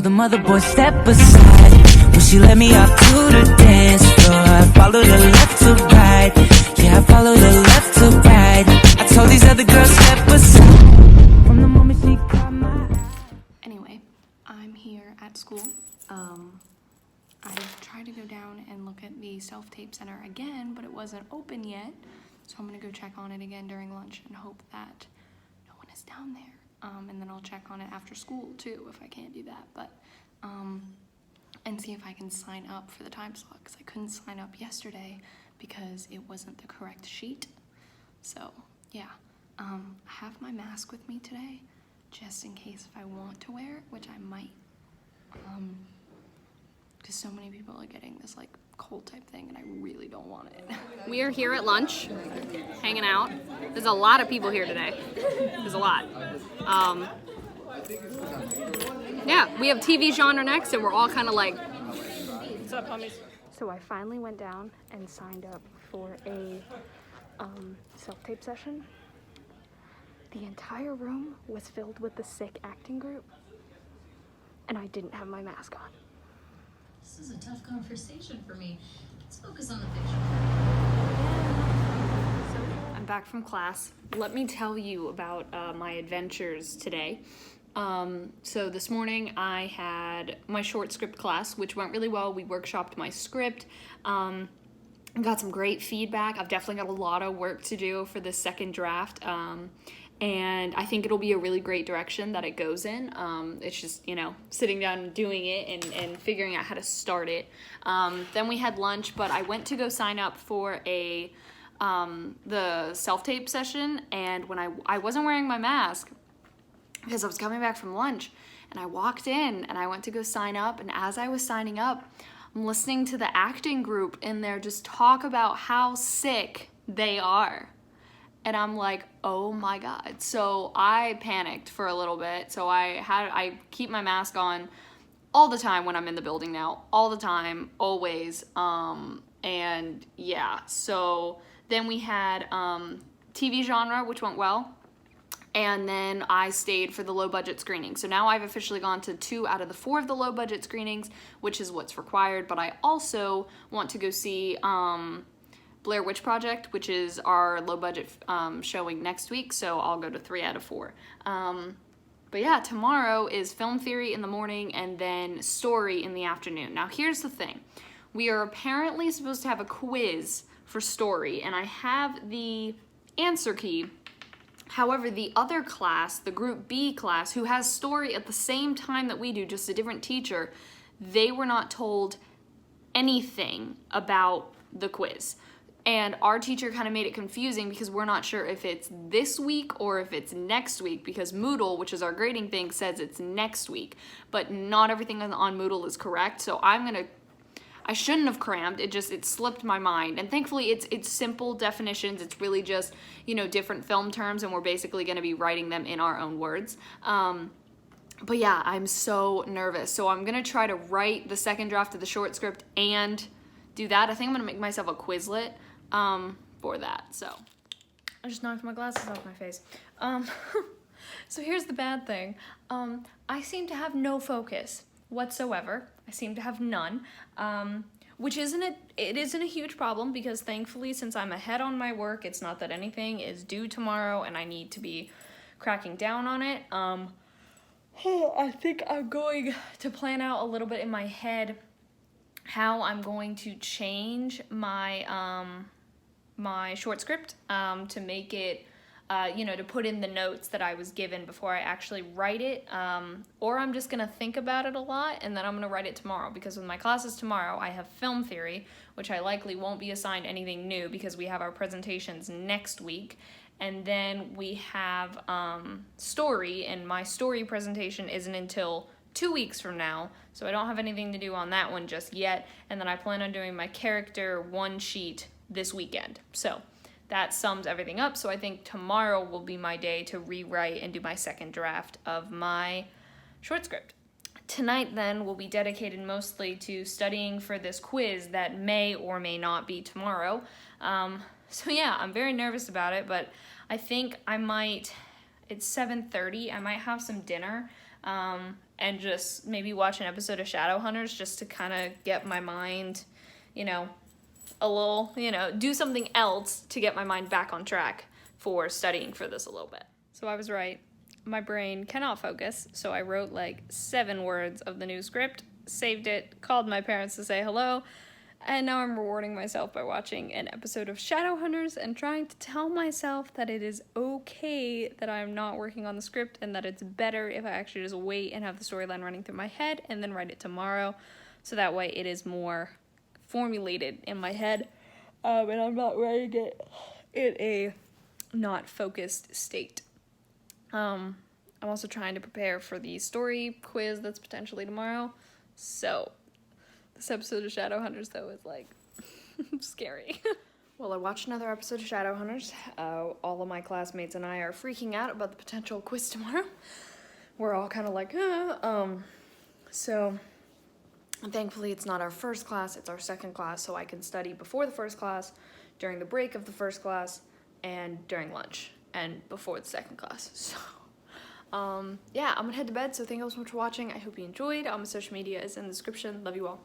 Told them other boys step aside when she let me off to the dance floor. I followed her left to right. Yeah, I followed her left to right. I told these other girls step aside from the moment she caught my eye. Anyway, I'm here at school. I tried to go down and look at the self-tape center again, but it wasn't open yet. So I'm gonna go check on it again during lunch and hope that no one is down there. And then I'll check on it after school too, if I can't do that. But, and see if I can sign up for the time slot, because I couldn't sign up yesterday because it wasn't the correct sheet. So, yeah. I have my mask with me today, just in case if I want to wear it, which I might. Because so many people are getting this like cold type thing and I really don't want it. We are here at lunch, hanging out. There's a lot of people here today. There's a lot. Yeah, we have TV genre next and we're all kind of like, what's up, homies? So I finally went down and signed up for a self-tape session. The entire room was filled with the sick acting group and I didn't have my mask on. This is a tough conversation for me. Let's focus on the fiction. I'm back from class. Let me tell you about my adventures today. So this morning I had my short script class, which went really well. We workshopped my script. Got some great feedback. I've definitely got a lot of work to do for this second draft. And I think it'll be a really great direction that it goes in. It's just, you know, sitting down and doing it and figuring out how to start it. Then we had lunch, but I went to go sign up for the self-tape session, and when I wasn't wearing my mask because I was coming back from lunch, and I walked in and I went to go sign up, and as I was signing up, I'm listening to the acting group in there just talk about how sick they are. And I'm like, oh my God. So I panicked for a little bit. So I keep my mask on all the time when I'm in the building now, all the time, always. And yeah, so then we had TV genre, which went well. And then I stayed for the low budget screening. So now I've officially gone to 2 out of the 4 of the low budget screenings, which is what's required. But I also want to go see Blair Witch Project, which is our low budget showing next week, so I'll go to 3 out of 4. But yeah, tomorrow is Film Theory in the morning and then Story in the afternoon. Now here's the thing. We are apparently supposed to have a quiz for Story, and I have the answer key. However, the other class, the Group B class, who has Story at the same time that we do, just a different teacher, they were not told anything about the quiz. And our teacher kind of made it confusing because we're not sure if it's this week or if it's next week, because Moodle, which is our grading thing, says it's next week. But not everything on Moodle is correct, so I shouldn't have crammed. It slipped my mind. And thankfully it's simple definitions. It's really just, you know, different film terms, and we're basically going to be writing them in our own words. But yeah, I'm so nervous. So I'm going to try to write the second draft of the short script and do that. I think I'm going to make myself a Quizlet for that. So I just knocked my glasses off my face. So here's the bad thing. I seem to have no focus whatsoever. I seem to have none, which it isn't a huge problem, because thankfully, since I'm ahead on my work, it's not that anything is due tomorrow and I need to be cracking down on it. I think I'm going to plan out a little bit in my head how I'm going to change my my short script to make it, you know, to put in the notes that I was given before I actually write it, or I'm just gonna think about it a lot and then I'm gonna write it tomorrow, because with my classes tomorrow I have Film Theory, which I likely won't be assigned anything new because we have our presentations next week, and then we have Story, and my Story presentation isn't until 2 weeks from now, so I don't have anything to do on that one just yet, and then I plan on doing my character one sheet this weekend. So that sums everything up. So I think tomorrow will be my day to rewrite and do my second draft of my short script. Tonight then will be dedicated mostly to studying for this quiz that may or may not be tomorrow. So yeah, I'm very nervous about it, but I think I might, it's 7:30, I might have some dinner and just maybe watch an episode of Shadowhunters just to kind of get my mind, you know, a little, you know, do something else to get my mind back on track for studying for this a little bit. So I was right. My brain cannot focus, so I wrote like 7 words of the new script, saved it, called my parents to say hello, and now I'm rewarding myself by watching an episode of Shadowhunters and trying to tell myself that it is okay that I'm not working on the script and that it's better if I actually just wait and have the storyline running through my head and then write it tomorrow, so that way it is more formulated in my head, and I'm not writing it in a not focused state. I'm also trying to prepare for the story quiz that's potentially tomorrow, so this episode of Shadowhunters, though, is, like, scary. Well, I watched another episode of Shadowhunters. All of my classmates and I are freaking out about the potential quiz tomorrow. We're all kind of like, So, thankfully, it's not our first class, it's our second class, so I can study before the first class, during the break of the first class, and during lunch, and before the second class, so... yeah, I'm gonna head to bed, so thank you all so much for watching. I hope you enjoyed. All my social media is in the description. Love you all.